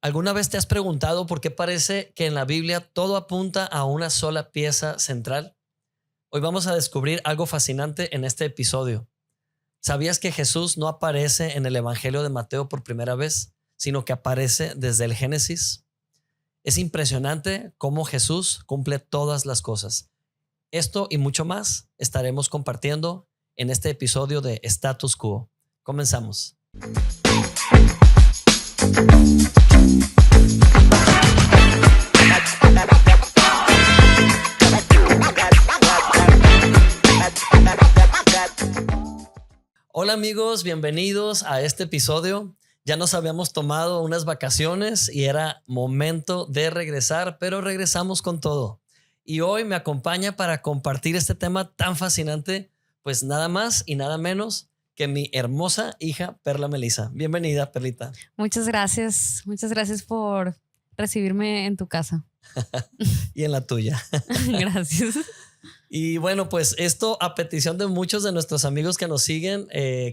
¿Alguna vez te has preguntado por qué parece que en la Biblia todo apunta a una sola pieza central? Hoy vamos a descubrir algo fascinante en este episodio. ¿Sabías que Jesús no aparece en el Evangelio de Mateo por primera vez, sino que aparece desde el Génesis? Es impresionante cómo Jesús cumple todas las cosas. Esto y mucho más estaremos compartiendo en este episodio de Status Quo. Comenzamos. Hola amigos, bienvenidos a este episodio. Ya nos habíamos tomado unas vacaciones y era momento de regresar, pero regresamos con todo. Y hoy me acompaña para compartir este tema tan fascinante, pues nada más y nada menos que mi hermosa hija Perla Melissa. Bienvenida, Perlita. Muchas gracias por recibirme en tu casa. Y en la tuya. Gracias. Y bueno, pues esto a petición de muchos de nuestros amigos que nos siguen,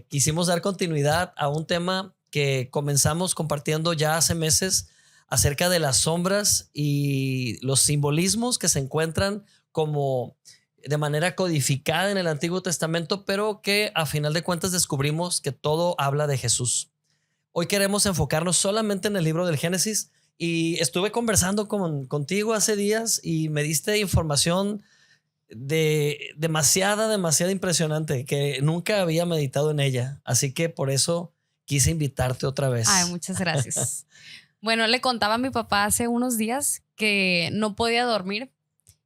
quisimos dar continuidad a un tema que comenzamos compartiendo ya hace meses acerca de las sombras y los simbolismos que se encuentran como de manera codificada en el Antiguo Testamento, pero que a final de cuentas descubrimos que todo habla de Jesús. Hoy queremos enfocarnos solamente en el libro del Génesis y estuve conversando contigo hace días y me diste información demasiada impresionante que nunca había meditado en ella. Así que por eso quise invitarte otra vez. Ay, muchas gracias. Bueno, le contaba a mi papá hace unos días que no podía dormir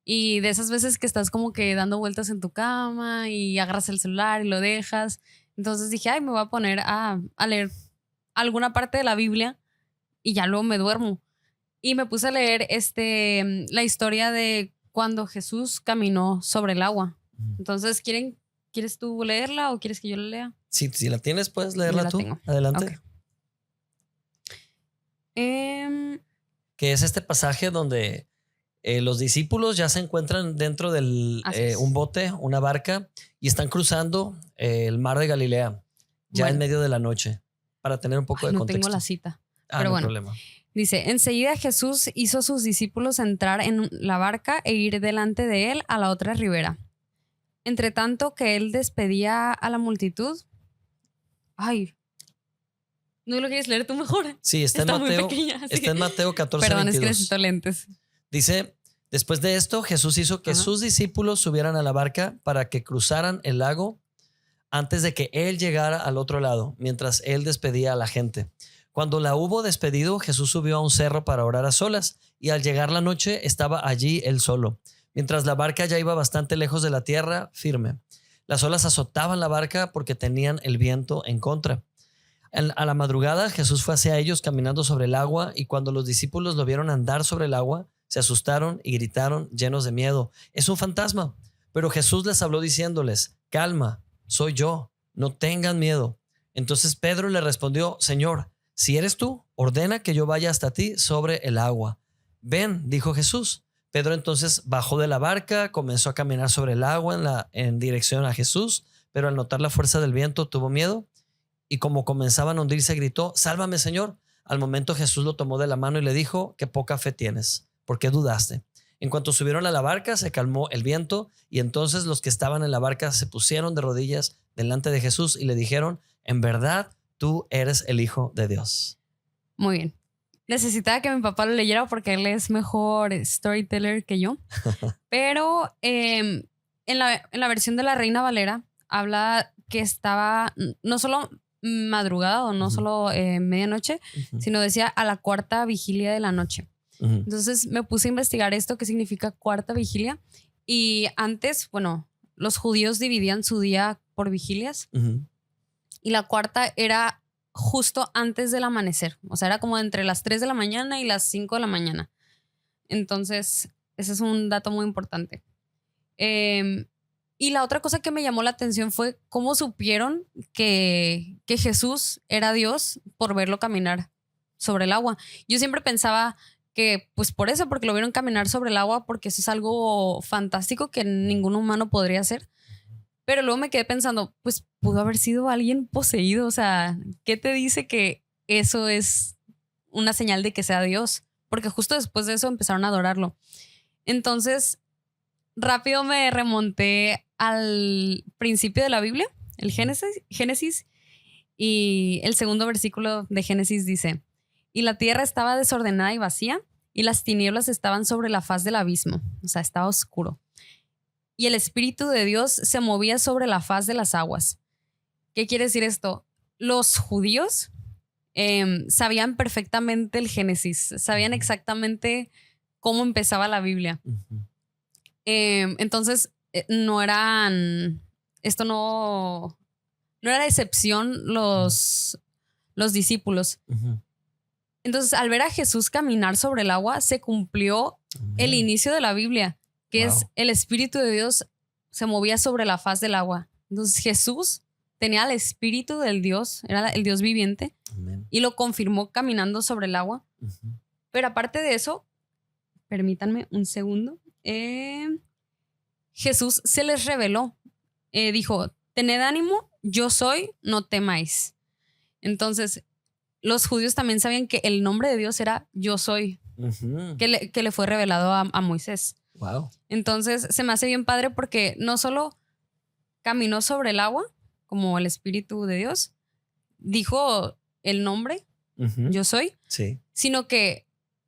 y de esas veces que estás como que dando vueltas en tu cama y agarras el celular y lo dejas. Entonces dije, ay, me voy a poner a leer alguna parte de la Biblia y ya luego me duermo. Y me puse a leer la historia de cuando Jesús caminó sobre el agua. Entonces, ¿quieres tú leerla o quieres que yo la lea? Si la tienes, puedes leerla tú. Tengo. Adelante. Okay. Que es este pasaje donde los discípulos ya se encuentran dentro de un bote, una barca, y están cruzando el mar de Galilea, ya en medio de la noche, para tener un poco de contexto. No tengo la cita. Pero no bueno. hay problema. Dice, enseguida Jesús hizo a sus discípulos entrar en la barca e ir delante de él a la otra ribera. Entre tanto que él despedía a la multitud. Ay, ¿no lo quieres leer tú mejor? Sí, está en Mateo, muy pequeña, está en Mateo 14, Perdón, 22. es que necesito lentes. Dice, después de esto, Jesús hizo que sus discípulos subieran a la barca para que cruzaran el lago antes de que él llegara al otro lado, mientras él despedía a la gente. Cuando la hubo despedido, Jesús subió a un cerro para orar a solas, y al llegar la noche estaba allí él solo, mientras la barca ya iba bastante lejos de la tierra, firme. Las olas azotaban la barca porque tenían el viento en contra. A la madrugada, Jesús fue hacia ellos caminando sobre el agua, y cuando los discípulos lo vieron andar sobre el agua, se asustaron y gritaron llenos de miedo: «¡Es un fantasma!». Pero Jesús les habló diciéndoles: «Calma, soy yo, no tengan miedo». Entonces Pedro le respondió: «Señor, si eres tú, ordena que yo vaya hasta ti sobre el agua». «Ven», dijo Jesús. Pedro entonces bajó de la barca, comenzó a caminar sobre el agua en dirección a Jesús, pero al notar la fuerza del viento tuvo miedo y como comenzaban a hundirse gritó: «¡Sálvame, Señor!». Al momento Jesús lo tomó de la mano y le dijo: «Qué poca fe tienes, ¿por qué dudaste?». En cuanto subieron a la barca, se calmó el viento y entonces los que estaban en la barca se pusieron de rodillas delante de Jesús y le dijeron: «En verdad, tú eres el Hijo de Dios». Muy bien. Necesitaba que mi papá lo leyera porque él es mejor storyteller que yo. Pero en la versión de la Reina Valera habla que estaba no solo madrugada o no solo medianoche, sino decía a la cuarta vigilia de la noche. Entonces me puse a investigar esto, qué significa cuarta vigilia. Y antes, bueno, los judíos dividían su día por vigilias. Y la cuarta era justo antes del amanecer. O sea, era como entre las 3 de la mañana y las 5 de la mañana. Entonces, ese es un dato muy importante. Y la otra cosa que me llamó la atención fue cómo supieron que Jesús era Dios por verlo caminar sobre el agua. Yo siempre pensaba que pues por eso, porque lo vieron caminar sobre el agua, porque eso es algo fantástico que ningún humano podría hacer. Pero luego me quedé pensando, pues pudo haber sido alguien poseído. O sea, ¿qué te dice que eso es una señal de que sea Dios, porque justo después de eso empezaron a adorarlo. Entonces, rápido me remonté al principio de la Biblia, el Génesis, y el segundo versículo de Génesis dice: y la tierra estaba desordenada y vacía, y las tinieblas estaban sobre la faz del abismo, o sea, estaba oscuro. Y el Espíritu de Dios se movía sobre la faz de las aguas. ¿Qué quiere decir esto? Los judíos sabían perfectamente el Génesis, sabían exactamente cómo empezaba la Biblia. Ujú. Entonces, no era excepción los discípulos. Ujú. Entonces, al ver a Jesús caminar sobre el agua, se cumplió el inicio de la Biblia, que es el Espíritu de Dios se movía sobre la faz del agua. Entonces, Jesús tenía el Espíritu del Dios, era el Dios viviente, Amén. y lo confirmó caminando sobre el agua. Ujú. Pero aparte de eso, permítanme un segundo, Jesús se les reveló, dijo: tened ánimo, yo soy, no temáis. Entonces, los judíos también sabían que el nombre de Dios era yo soy, Ujú. que le fue revelado a Moisés. Wow. Entonces, se me hace bien padre porque no solo caminó sobre el agua, como el Espíritu de Dios, dijo el nombre, Ujú. yo soy, Sí. sino que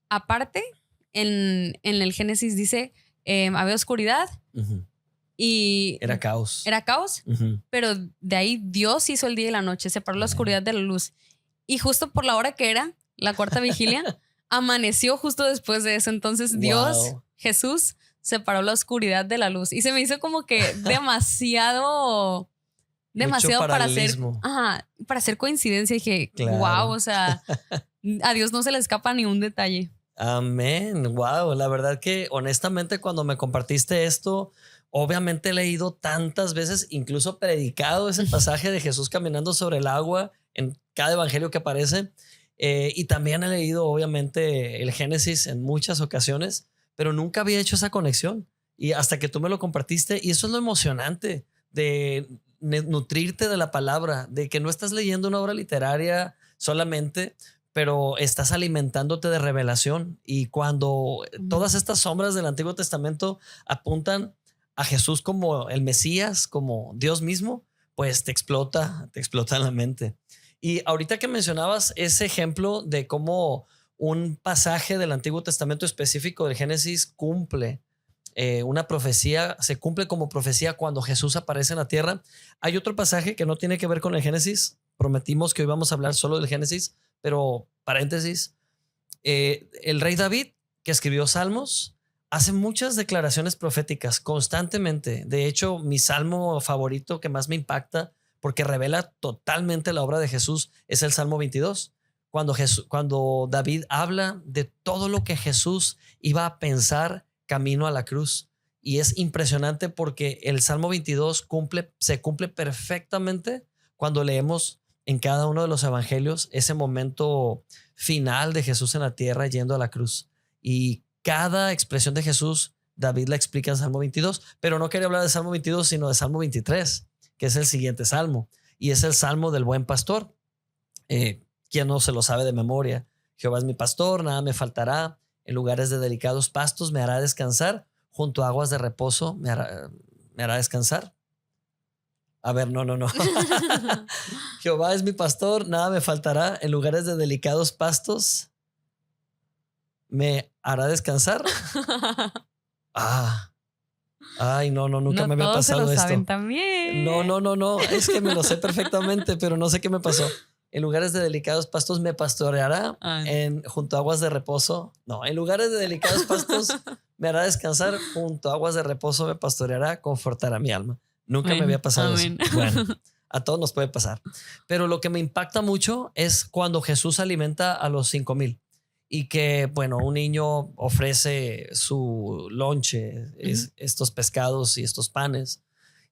aparte, en el Génesis dice, había oscuridad Ujú. y Era caos. era caos, Ujú. pero de ahí Dios hizo el día y la noche, separó la Amén. oscuridad de la luz. Y justo por la hora que era, la cuarta vigilia, amaneció justo después de eso. Entonces Dios, Wow. Jesús, separó la oscuridad de la luz. Y se me hizo como que demasiado paralelismo. para hacer coincidencia. Y dije, Claro. wow, o sea, a Dios no se le escapa ni un detalle. Amén. Wow. La verdad que honestamente cuando me compartiste esto, obviamente he leído tantas veces, incluso predicado ese pasaje de Jesús caminando sobre el agua en cada evangelio que aparece. Y también he leído obviamente el Génesis en muchas ocasiones, pero nunca había hecho esa conexión. Y hasta que tú me lo compartiste, y eso es lo emocionante de nutrirte de la palabra, de que no estás leyendo una obra literaria solamente, pero estás alimentándote de revelación. Y cuando todas estas sombras del Antiguo Testamento apuntan a Jesús como el Mesías, como Dios mismo, pues te explota en la mente. Y ahorita que mencionabas ese ejemplo de cómo un pasaje del Antiguo Testamento específico del Génesis cumple una profecía, se cumple como profecía cuando Jesús aparece en la tierra. Hay otro pasaje que no tiene que ver con el Génesis. Prometimos que hoy vamos a hablar solo del Génesis, pero paréntesis, el rey David, que escribió Salmos, hace muchas declaraciones proféticas constantemente. De hecho, mi salmo favorito que más me impacta porque revela totalmente la obra de Jesús es el Salmo 22. Cuando David habla de todo lo que Jesús iba a pensar camino a la cruz. Y es impresionante porque el Salmo 22 se cumple perfectamente cuando leemos en cada uno de los evangelios ese momento final de Jesús en la tierra yendo a la cruz. Y cada expresión de Jesús, David la explica en Salmo 22, pero no quería hablar de Salmo 22, sino de Salmo 23, que es el siguiente salmo, y es el salmo del buen pastor. ¿Quién no se lo sabe de memoria? Jehová es mi pastor, nada me faltará. En lugares de delicados pastos me hará descansar. Junto a aguas de reposo me hará descansar. A ver, no. Jehová es mi pastor, nada me faltará. En lugares de delicados pastos me hará descansar. Ay, no, nunca me había pasado se lo esto. Saben también. No, es que me lo sé perfectamente, pero no sé qué me pasó. En lugares de delicados pastos me pastoreará, junto a aguas de reposo. No, en lugares de delicados pastos me hará descansar, junto a aguas de reposo me pastoreará, confortará mi alma. Nunca me había pasado eso. Bueno, a todos nos puede pasar. Pero lo que me impacta mucho es cuando Jesús alimenta a los 5,000 y que, bueno, un niño ofrece su lonche, estos pescados y estos panes.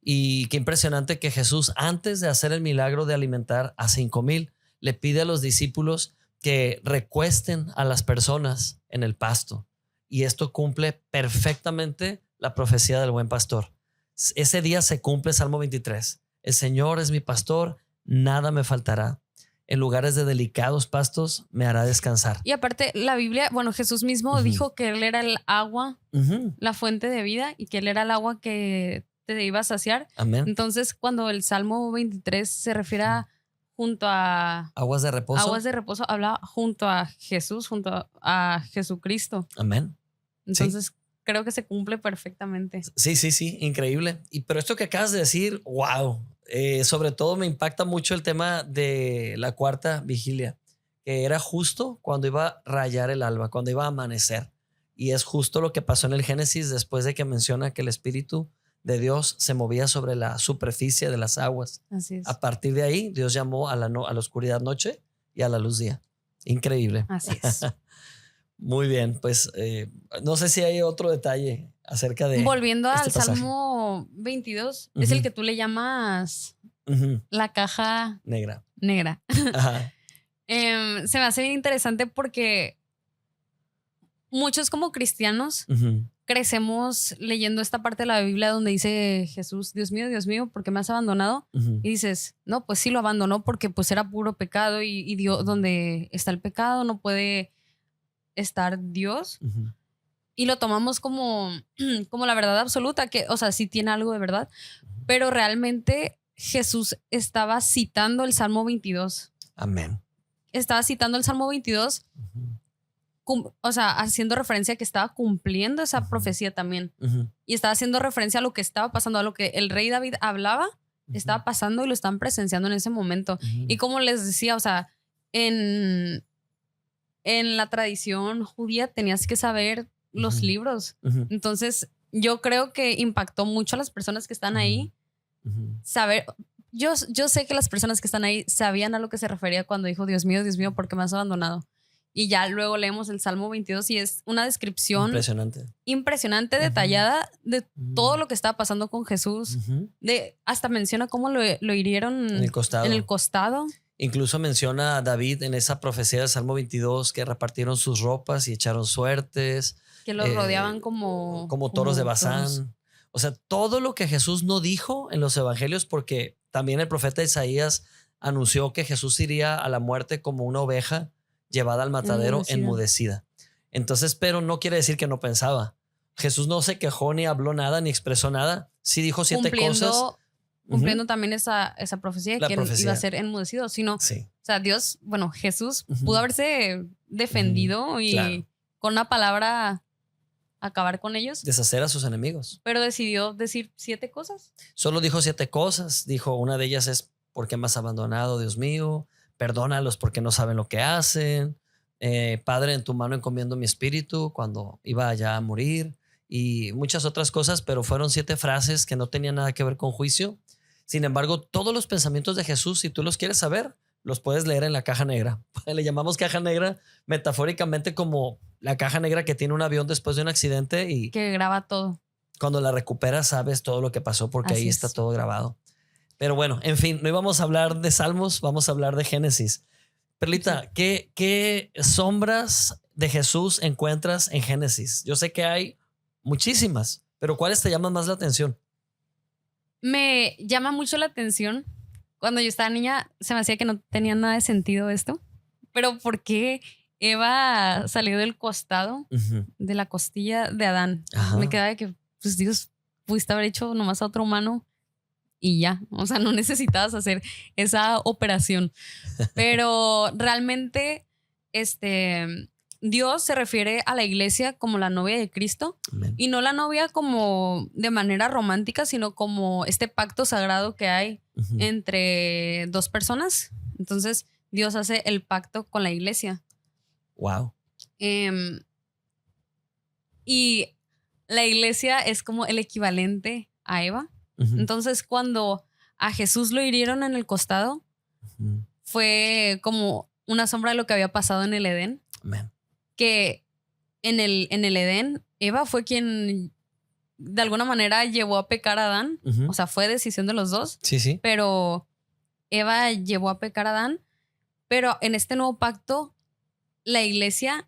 Y qué impresionante que Jesús, antes de hacer el milagro de alimentar a 5,000, le pide a los discípulos que recuesten a las personas en el pasto. Y esto cumple perfectamente la profecía del buen pastor. Ese día se cumple Salmo 23. El Señor es mi pastor, nada me faltará. En lugares de delicados pastos me hará descansar. Y aparte, la Biblia, bueno, Jesús mismo dijo que Él era el agua, la fuente de vida, y que Él era el agua que te iba a saciar. Amén. Entonces, cuando el Salmo 23 se refiere a junto a aguas de reposo, habla junto a Jesús, junto a Jesucristo. Amén. Entonces, creo que se cumple perfectamente. Sí, increíble. Pero esto que acabas de decir, wow. Sobre todo me impacta mucho el tema de la cuarta vigilia, que era justo cuando iba a rayar el alba, cuando iba a amanecer. Y es justo lo que pasó en el Génesis después de que menciona que el Espíritu de Dios se movía sobre la superficie de las aguas. Así es. A partir de ahí, Dios llamó a la oscuridad noche y a la luz día. Increíble. Así es. Muy bien, pues no sé si hay otro detalle acerca de... Volviendo este al pasaje. Salmo 22, es el que tú le llamas la caja negra. Ajá. Se me hace bien interesante porque muchos como cristianos crecemos leyendo esta parte de la Biblia donde dice Jesús, Dios mío, ¿por qué me has abandonado? Y dices, no, pues sí lo abandonó porque pues era puro pecado y Dios, donde está el pecado no puede estar Dios. Y lo tomamos como la verdad absoluta, que, o sea, sí tiene algo de verdad, pero realmente Jesús estaba citando el Salmo 22. Amén. Estaba citando el Salmo 22, o sea, haciendo referencia a que estaba cumpliendo esa profecía también. Y estaba haciendo referencia a lo que estaba pasando, a lo que el rey David hablaba, estaba pasando y lo estaban presenciando en ese momento. Y como les decía, o sea, en la tradición judía tenías que saber los libros. Entonces, yo creo que impactó mucho a las personas que están ahí. Saber, yo sé que las personas que están ahí sabían a lo que se refería cuando dijo, Dios mío, ¿por qué me has abandonado? Y ya luego leemos el Salmo 22 y es una descripción impresionante, detallada de todo lo que estaba pasando con Jesús. Hasta menciona cómo lo hirieron en el costado. Incluso menciona a David en esa profecía del Salmo 22 que repartieron sus ropas y echaron suertes. Que los rodeaban como toros de Bazán. O sea, todo lo que Jesús no dijo en los evangelios, porque también el profeta Isaías anunció que Jesús iría a la muerte como una oveja llevada al matadero enmudecida. Entonces, pero no quiere decir que no pensaba. Jesús no se quejó ni habló nada ni expresó nada. Sí dijo 7 cosas. Cumpliendo también esa profecía de que él iba a ser enmudecido, sino, o sea, Dios, bueno, Jesús pudo haberse defendido y con una palabra acabar con ellos. Deshacer a sus enemigos. Pero decidió decir 7 cosas. Solo dijo 7 cosas. Dijo, una de ellas es, ¿por qué me has abandonado, Dios mío? Perdónalos porque no saben lo que hacen. Padre, en tu mano encomiendo mi espíritu, cuando iba ya a morir. Y muchas otras cosas, pero fueron 7 frases que no tenían nada que ver con juicio. Sin embargo, todos los pensamientos de Jesús, si tú los quieres saber, los puedes leer en la caja negra. Le llamamos caja negra metafóricamente como la caja negra que tiene un avión después de un accidente y que graba todo. Cuando la recuperas sabes todo lo que pasó porque ahí está todo grabado. Pero bueno, en fin, no íbamos a hablar de Salmos, vamos a hablar de Génesis. Perlita, ¿qué sombras de Jesús encuentras en Génesis? Yo sé que hay muchísimas, pero ¿cuáles te llaman más la atención? Me llama mucho la atención. Cuando yo estaba niña se me hacía que no tenía nada de sentido esto. Pero ¿por qué Eva salió del costado de la costilla de Adán? Me quedaba de que, pues Dios, pudiste haber hecho nomás a otro humano y ya. O sea, no necesitabas hacer esa operación. Pero realmente, Dios se refiere a la iglesia como la novia de Cristo. Amén. Y no la novia como de manera romántica, sino como este pacto sagrado que hay entre 2 personas. Entonces, Dios hace el pacto con la iglesia. Wow. Y la iglesia es como el equivalente a Eva. Entonces, cuando a Jesús lo hirieron en el costado, fue como una sombra de lo que había pasado en el Edén. Amén. Que en el Edén, Eva fue quien de alguna manera llevó a pecar a Adán. O sea, fue decisión de los 2. Sí. Pero Eva llevó a pecar a Adán. Pero en este nuevo pacto, la iglesia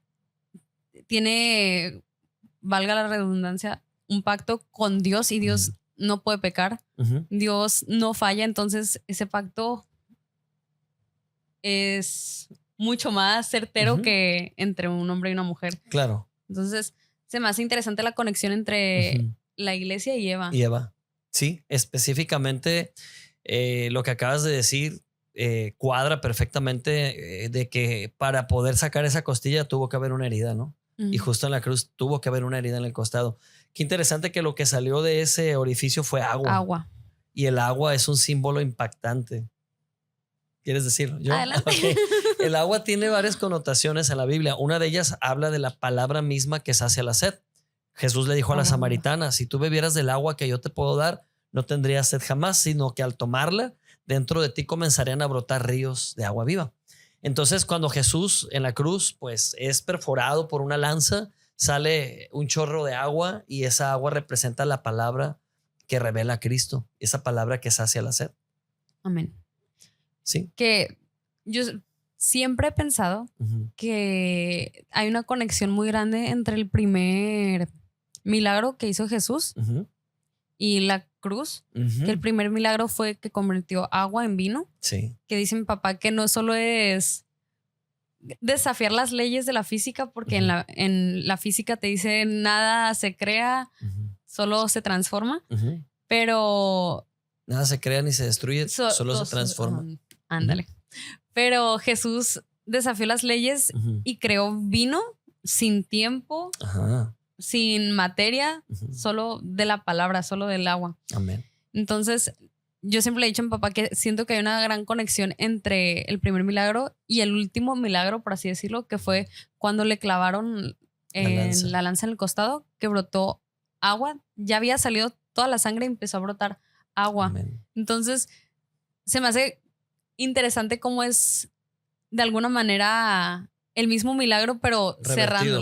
tiene, valga la redundancia, un pacto con Dios y Dios no puede pecar. Dios no falla. Entonces, ese pacto es mucho más certero Ujú. que entre un hombre y una mujer. Claro. Entonces, se me hace interesante la conexión entre Ujú. la iglesia y Eva. Y Eva. Sí, específicamente lo que acabas de decir cuadra perfectamente de que para poder sacar esa costilla tuvo que haber una herida, ¿no? Y Ujú. justo en la cruz tuvo que haber una herida en el costado. Qué interesante que lo que salió de ese orificio fue agua. Agua. Y el agua es un símbolo impactante. ¿Quieres decirlo? ¿Yo? Adelante. Ok. El agua tiene varias connotaciones en la Biblia. Una de ellas habla de la palabra misma que sacia la sed. Jesús le dijo a la Agua viva. samaritana, si tú bebieras del agua que yo te puedo dar, no tendrías sed jamás, sino que al tomarla, dentro de ti comenzarían a brotar ríos de agua viva. Entonces, cuando Jesús en la cruz, pues es perforado por una lanza, sale un chorro de agua y esa agua representa la palabra que revela a Cristo, esa palabra que sacia la sed. Amén. Sí. Que yo siempre he pensado Ujú. que hay una conexión muy grande entre el primer milagro que hizo Jesús Ujú. y la cruz. Ujú. Que el primer milagro fue que convirtió agua en vino. Sí. Que dice mi papá que no solo es desafiar las leyes de la física, porque Ujú. en la física te dice nada se crea, Ujú. solo se transforma, Ujú. pero Nada se crea ni se destruye, solo se transforma. ándale. Pero Jesús desafió las leyes Ujú. y creó vino sin tiempo, Ajá. sin materia, Ujú. solo de la palabra, solo del agua. Amén. Entonces, yo siempre le he dicho a mi papá que siento que hay una gran conexión entre el primer milagro y el último milagro, por así decirlo, que fue cuando le clavaron la lanza en el costado, que brotó agua. Ya había salido toda la sangre y empezó a brotar agua. Amén. Entonces, se me hace interesante cómo es de alguna manera el mismo milagro, pero Revertido.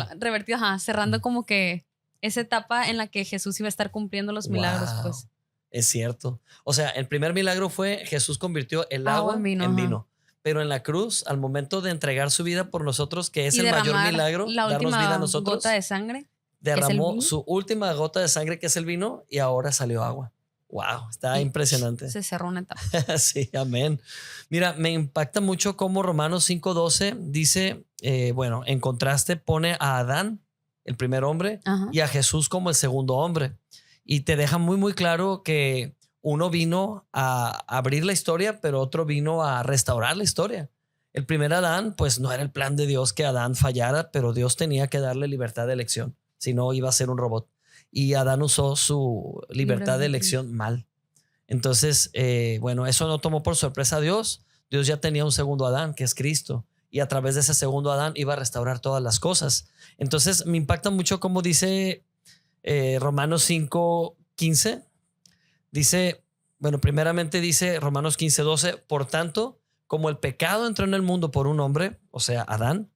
cerrando Mm. como que esa etapa en la que Jesús iba a estar cumpliendo los milagros, Wow. pues. Es cierto. O sea, el primer milagro fue Jesús convirtió el Agua agua en vino, en ajá. vino. Pero en la cruz, al momento de entregar su vida por nosotros, que es Y el mayor derramar milagro, la darnos vida a última nosotros, gota de sangre, que es el derramó vino, su última gota de sangre, que es el vino, y ahora salió agua. Wow, está y impresionante. se cerró una etapa. Sí, amén. Mira, me impacta mucho cómo Romanos 5:12 dice, bueno, en contraste pone a Adán, el primer hombre, Ajá. y a Jesús como el segundo hombre. Y te deja muy, muy claro que uno vino a abrir la historia, pero otro vino a restaurar la historia. El primer Adán, pues no era el plan de Dios que Adán fallara, pero Dios tenía que darle libertad de elección, si no iba a ser un robot. Y Adán usó su libertad de elección mal. Entonces, bueno, eso no tomó por sorpresa a Dios. Dios ya tenía un segundo Adán, que es Cristo, y a través de ese segundo Adán iba a restaurar todas las cosas. Entonces, me impacta mucho como dice Romanos 5:15. Dice, bueno, primeramente dice Romanos 15:12, por tanto, como el pecado entró en el mundo por un hombre, o sea, Adán,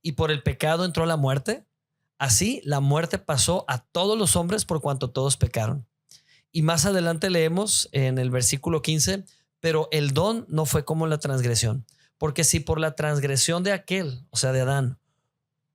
y por el pecado entró la muerte, así la muerte pasó a todos los hombres por cuanto todos pecaron. Y más adelante leemos en el versículo 15, pero el don no fue como la transgresión, porque si por la transgresión de aquel, o sea, de Adán,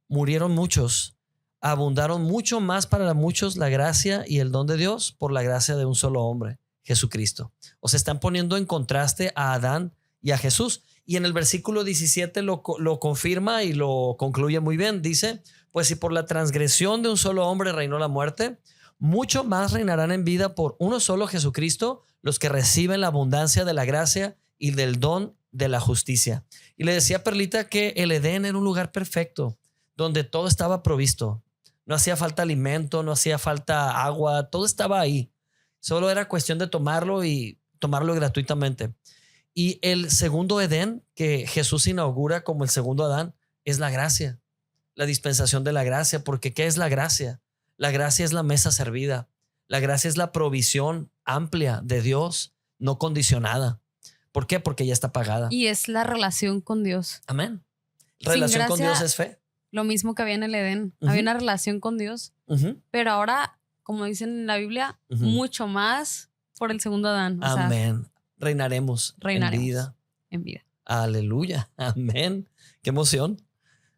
murieron muchos, abundaron mucho más para muchos la gracia y el don de Dios por la gracia de un solo hombre, Jesucristo. O sea, están poniendo en contraste a Adán y a Jesús. Y en el versículo 17 lo confirma y lo concluye muy bien. Dice, pues si por la transgresión de un solo hombre reinó la muerte, mucho más reinarán en vida por uno solo, Jesucristo, los que reciben la abundancia de la gracia y del don de la justicia. Y le decía a Perlita que el Edén era un lugar perfecto, donde todo estaba provisto. No hacía falta alimento, no hacía falta agua, todo estaba ahí. Solo era cuestión de tomarlo y tomarlo gratuitamente. Y el segundo Edén que Jesús inaugura como el segundo Adán es la gracia, la dispensación de la gracia, porque ¿qué es la gracia? La gracia es la mesa servida. La gracia es la provisión amplia de Dios, no condicionada. ¿Por qué? Porque ya está pagada. Y es la relación con Dios. Amén. Sin Relación con gracia, Dios es fe. Lo mismo que había en el Edén. Ujú. Había una relación con Dios, Ujú. pero ahora, como dicen en la Biblia, Ujú. mucho más por el segundo Adán. O sea, Amén. Reinaremos reinaremos en vida. en vida. Aleluya. Amén. Qué emoción.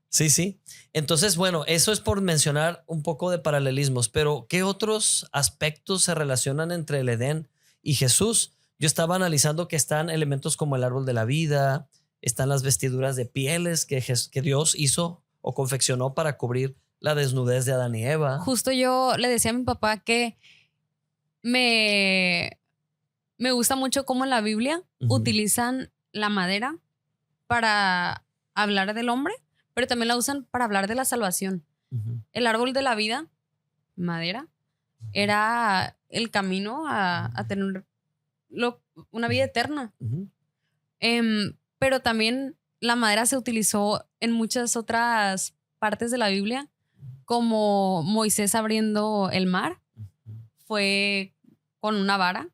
Sí, sí. Entonces, bueno, eso es por mencionar un poco de paralelismos, pero ¿qué otros aspectos se relacionan entre el Edén y Jesús? Yo estaba analizando que están elementos como el árbol de la vida, Están las vestiduras de pieles que Dios hizo o confeccionó para cubrir la desnudez de Adán y Eva. Justo yo le decía a mi papá que me gusta mucho cómo en la Biblia utilizan la madera para hablar del hombre, pero también la usan para hablar de la salvación. El árbol de la vida, madera, era el camino a tener una vida eterna. Pero también la madera se utilizó en muchas otras partes de la Biblia, como Moisés abriendo el mar, fue con una vara.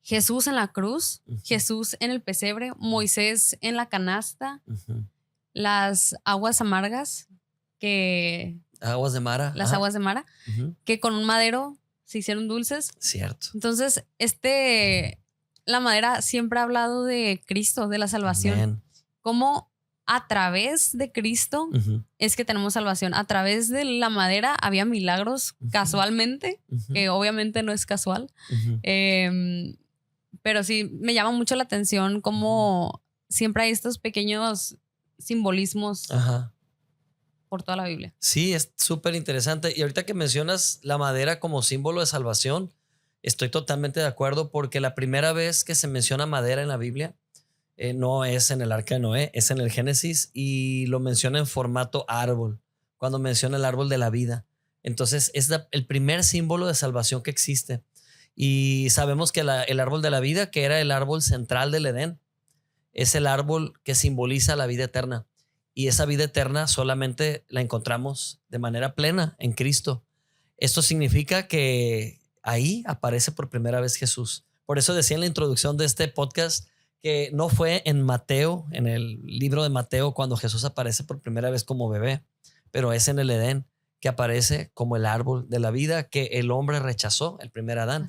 Jesús en la cruz, Jesús en el pesebre, Moisés en la canasta, las aguas amargas aguas de Mara. Las aguas de Mara, que con un madero se hicieron dulces. Cierto. Entonces, la madera siempre ha hablado de Cristo, de la salvación. Amén. Cómo a través de Cristo es que tenemos salvación. A través de la madera había milagros casualmente, que obviamente no es casual. Pero sí, me llama mucho la atención cómo siempre hay estos pequeños simbolismos por toda la Biblia. Sí, es súper interesante. Y ahorita que mencionas la madera como símbolo de salvación, estoy totalmente de acuerdo, porque la primera vez que se menciona madera en la Biblia no es en el Arca de Noé, es en el Génesis, y lo menciona en formato árbol, cuando menciona el árbol de la vida. Entonces es el primer símbolo de salvación que existe. Y sabemos que el árbol de la vida, que era el árbol central del Edén, es el árbol que simboliza la vida eterna. Y esa vida eterna solamente la encontramos de manera plena en Cristo. Esto significa que ahí aparece por primera vez Jesús. Por eso decía en la introducción de este podcast que no fue en Mateo, en el libro de Mateo, cuando Jesús aparece por primera vez como bebé, pero es en el Edén que aparece como el árbol de la vida que el hombre rechazó, el primer Adán.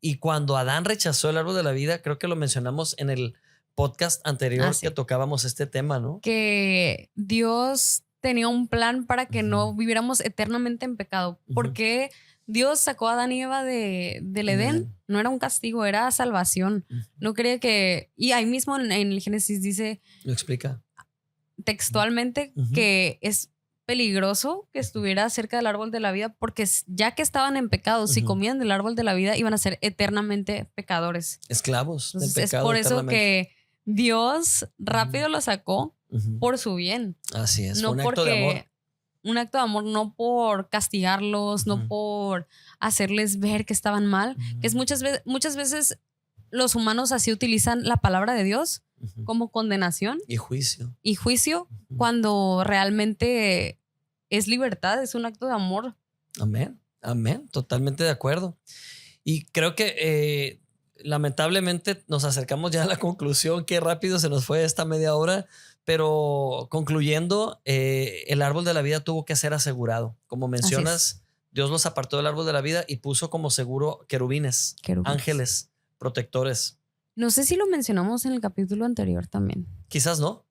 Y cuando Adán rechazó el árbol de la vida, creo que lo mencionamos en el podcast anterior que tocábamos este tema, ¿no? Que Dios tenía un plan para que no viviéramos eternamente en pecado. ¿Por qué Dios sacó a Adán y Eva del Edén? No era un castigo, era salvación. No quería que... Y ahí mismo en el Génesis dice... Lo explica. Textualmente que es peligroso que estuviera cerca del árbol de la vida, porque ya que estaban en pecado, si comían del árbol de la vida, iban a ser eternamente pecadores. Esclavos del Entonces, pecado. Es por eso que Dios rápido lo sacó por su bien. Así es, no un acto de amor. Un acto de amor, no por castigarlos, no por hacerles ver que estaban mal. Que es muchas veces los humanos así utilizan la palabra de Dios como condenación y juicio. Cuando realmente es libertad, es un acto de amor. Amén, amén, totalmente de acuerdo. Y creo que lamentablemente nos acercamos ya a la conclusión. Qué rápido se nos fue esta media hora, pero concluyendo, el árbol de la vida tuvo que ser asegurado. Como mencionas, Dios los apartó del árbol de la vida y puso como seguro querubines. Ángeles protectores. No sé si lo mencionamos en el capítulo anterior también. Quizás no.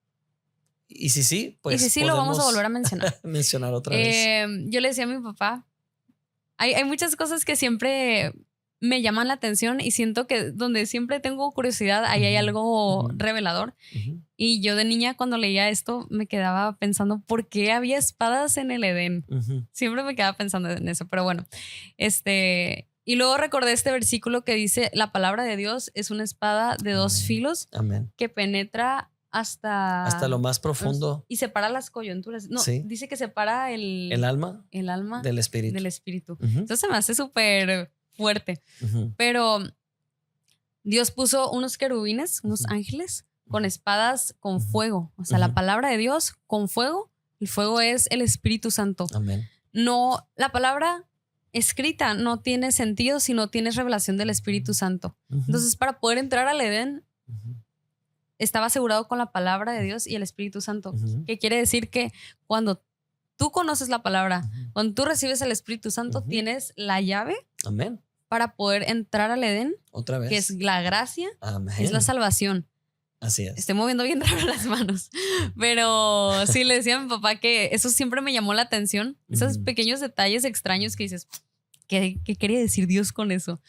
Y si sí, pues y si sí, lo vamos a volver a mencionar. mencionar otra vez. Yo le decía a mi papá, hay muchas cosas que siempre me llaman la atención y siento que donde siempre tengo curiosidad, ahí hay algo revelador. Y yo de niña, cuando leía esto, me quedaba pensando, ¿por qué había espadas en el Edén? Siempre me quedaba pensando en eso, pero bueno, y luego recordé este versículo que dice, la palabra de Dios es una espada de dos filos que penetra hasta lo más profundo. Y separa las coyunturas. No, dice que separa el alma del espíritu. Entonces se me hace súper fuerte. Pero Dios puso unos querubines, unos ángeles, con espadas con fuego. O sea, la palabra de Dios con fuego. El fuego es el Espíritu Santo. Amén. No, la palabra escrita no tiene sentido si no tienes revelación del Espíritu Santo. Entonces, para poder entrar al Edén, estaba asegurado con la palabra de Dios y el Espíritu Santo. Que quiere decir que cuando tú conoces la palabra, cuando tú recibes el Espíritu Santo, tienes la llave. Amén. Para poder entrar al Edén. Otra vez. Que es la gracia. Amén. Es la salvación. Así es. Estoy moviendo bien raro las manos. Pero sí le decía a mi papá que eso siempre me llamó la atención. Esos pequeños detalles extraños que dices, ¿qué quería decir Dios con eso?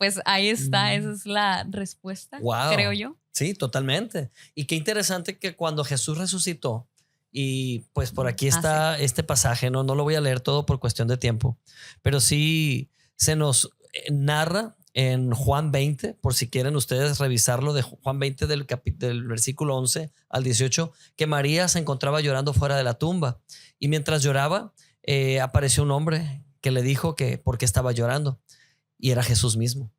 pues ahí está, esa es la respuesta, Wow. creo yo. Sí, totalmente. Y qué interesante que cuando Jesús resucitó, y pues por aquí está este pasaje, no lo voy a leer todo por cuestión de tiempo, pero sí se nos narra en Juan 20, por si quieren ustedes revisarlo, de Juan 20 del versículo 11 al 18, que María se encontraba llorando fuera de la tumba y mientras lloraba apareció un hombre que le dijo que por qué estaba llorando y era Jesús mismo,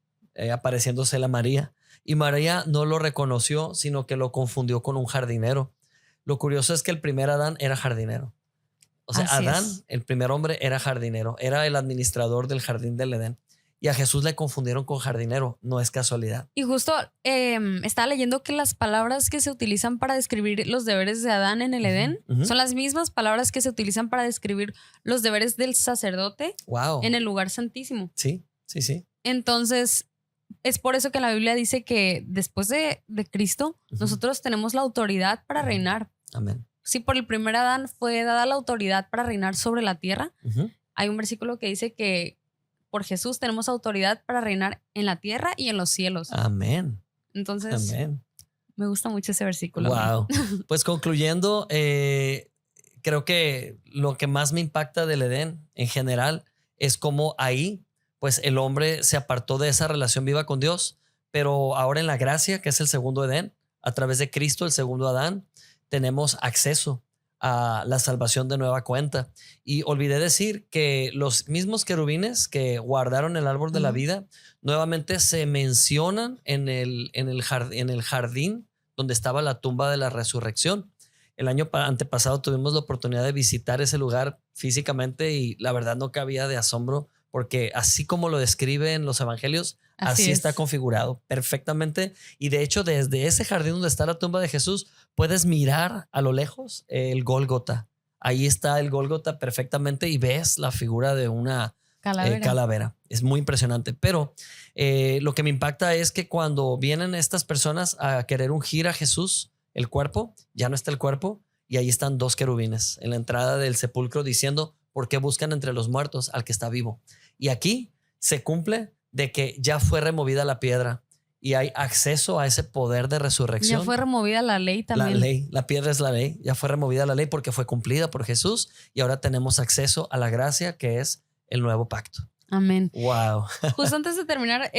apareciéndosele a María. Y María no lo reconoció, sino que lo confundió con un jardinero. Lo curioso es que el primer Adán era jardinero. O sea, Así Adán, es. el primer hombre, era jardinero, era el administrador del jardín del Edén. Y a Jesús le confundieron con jardinero, no es casualidad. Y justo estaba leyendo que las palabras que se utilizan para describir los deberes de Adán en el Edén son las mismas palabras que se utilizan para describir los deberes del sacerdote en el lugar santísimo. Sí. Entonces, es por eso que la Biblia dice que después de Cristo, nosotros tenemos la autoridad para reinar. Amén. Si por el primer Adán fue dada la autoridad para reinar sobre la tierra, hay un versículo que dice que por Jesús tenemos autoridad para reinar en la tierra y en los cielos. Amén. Entonces, Amén. Me gusta mucho ese versículo. Wow. Pues concluyendo, creo que lo que más me impacta del Edén en general es cómo ahí, pues el hombre se apartó de esa relación viva con Dios, pero ahora en la gracia, que es el segundo Edén, a través de Cristo, el segundo Adán, tenemos acceso a la salvación de nueva cuenta. Y olvidé decir que los mismos querubines que guardaron el árbol de la vida nuevamente se mencionan en el jardín donde estaba la tumba de la resurrección. El año antepasado tuvimos la oportunidad de visitar ese lugar físicamente y la verdad no cabía de asombro porque así como lo describen los evangelios, así está configurado perfectamente. Y de hecho, desde ese jardín donde está la tumba de Jesús, puedes mirar a lo lejos el Gólgota. Ahí está el Gólgota perfectamente y ves la figura de una calavera. Es muy impresionante. Pero lo que me impacta es que cuando vienen estas personas a querer ungir a Jesús, el cuerpo, ya no está el cuerpo y ahí están dos querubines en la entrada del sepulcro diciendo, ¿por qué buscan entre los muertos al que está vivo? Y aquí se cumple de que ya fue removida la piedra y hay acceso a ese poder de resurrección. Ya fue removida la ley también. La piedra es la ley, ya fue removida la ley porque fue cumplida por Jesús y ahora tenemos acceso a la gracia que es el nuevo pacto. Amén. Wow. Justo antes de terminar,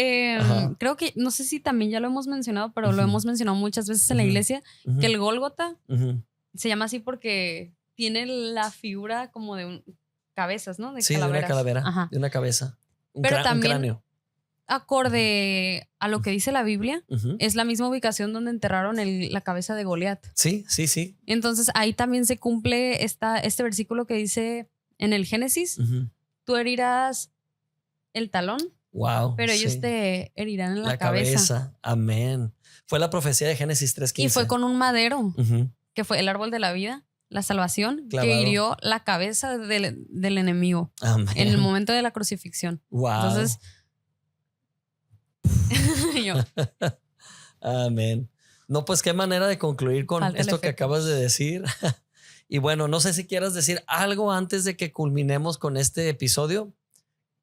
creo que, no sé si también ya lo hemos mencionado, pero lo hemos mencionado muchas veces en la iglesia, que el Gólgota se llama así porque tiene la figura como de cabezas, ¿no? De una calavera, de una cabeza. Pero también, un cráneo. Acorde a lo que dice la Biblia, es la misma ubicación donde enterraron la cabeza de Goliat. Sí. Entonces ahí también se cumple este versículo que dice en el Génesis, tú herirás el talón, pero ellos te herirán en la cabeza. Amén. Fue la profecía de Génesis 3:15. Y fue con un madero, que fue el árbol de la vida, la salvación, que hirió la cabeza del enemigo. Amén. En el momento de la crucifixión. Wow. Entonces, yo. Amén. No, pues qué manera de concluir con esto que acabas de decir. Y bueno, no sé si quieras decir algo antes de que culminemos con este episodio,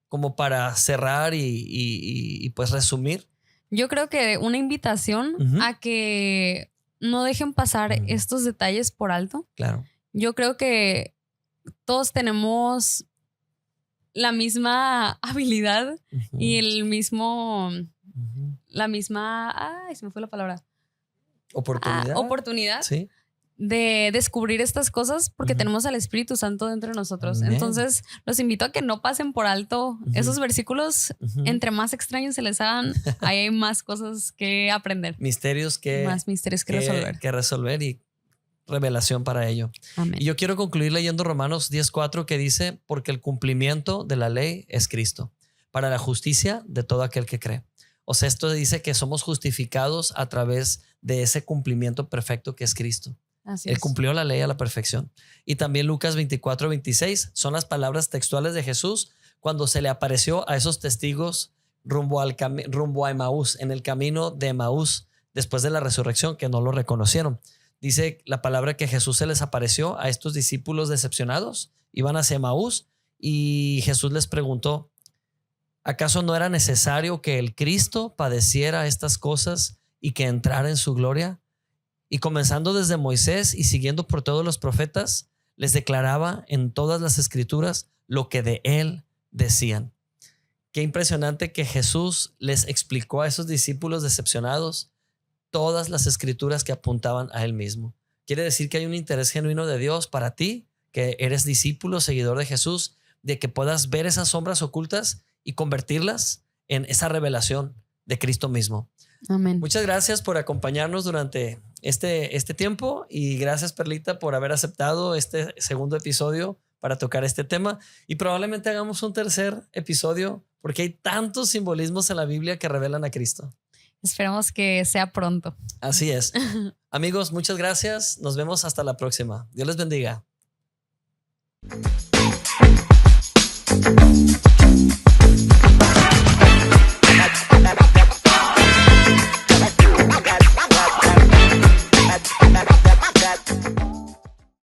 como para cerrar y pues resumir. Yo creo que una invitación a que no dejen pasar estos detalles por alto. Claro. Yo creo que todos tenemos la misma habilidad y el mismo, la misma, se me fue la palabra. Oportunidad. Sí. De descubrir estas cosas porque tenemos al Espíritu Santo dentro de nosotros. Amén. Entonces los invito a que no pasen por alto esos versículos. Entre más extraños se les hagan, ahí hay más cosas que aprender. Más misterios que resolver y revelación para ello. Amén. Y yo quiero concluir leyendo Romanos 10:4 que dice, porque el cumplimiento de la ley es Cristo, para la justicia de todo aquel que cree. O sea, esto dice que somos justificados a través de ese cumplimiento perfecto que es Cristo. Él cumplió la ley a la perfección. Y también Lucas 24:26 son las palabras textuales de Jesús cuando se le apareció a esos testigos rumbo a Emaús, en el camino de Emaús, después de la resurrección, que no lo reconocieron. Dice la palabra que Jesús se les apareció a estos discípulos decepcionados, iban hacia Emaús y Jesús les preguntó, ¿Acaso no era necesario que el Cristo padeciera estas cosas y que entrara en su gloria? Y comenzando desde Moisés y siguiendo por todos los profetas, les declaraba en todas las escrituras lo que de él decían. Qué impresionante que Jesús les explicó a esos discípulos decepcionados todas las escrituras que apuntaban a él mismo. Quiere decir que hay un interés genuino de Dios para ti, que eres discípulo, seguidor de Jesús, de que puedas ver esas sombras ocultas y convertirlas en esa revelación de Cristo mismo. Amén. Muchas gracias por acompañarnos durante este tiempo y gracias, Perlita, por haber aceptado este segundo episodio para tocar este tema, y probablemente hagamos un tercer episodio porque hay tantos simbolismos en la Biblia que revelan a Cristo. Esperemos que sea pronto. Así es. Amigos, muchas gracias. Nos vemos hasta la próxima. Dios les bendiga.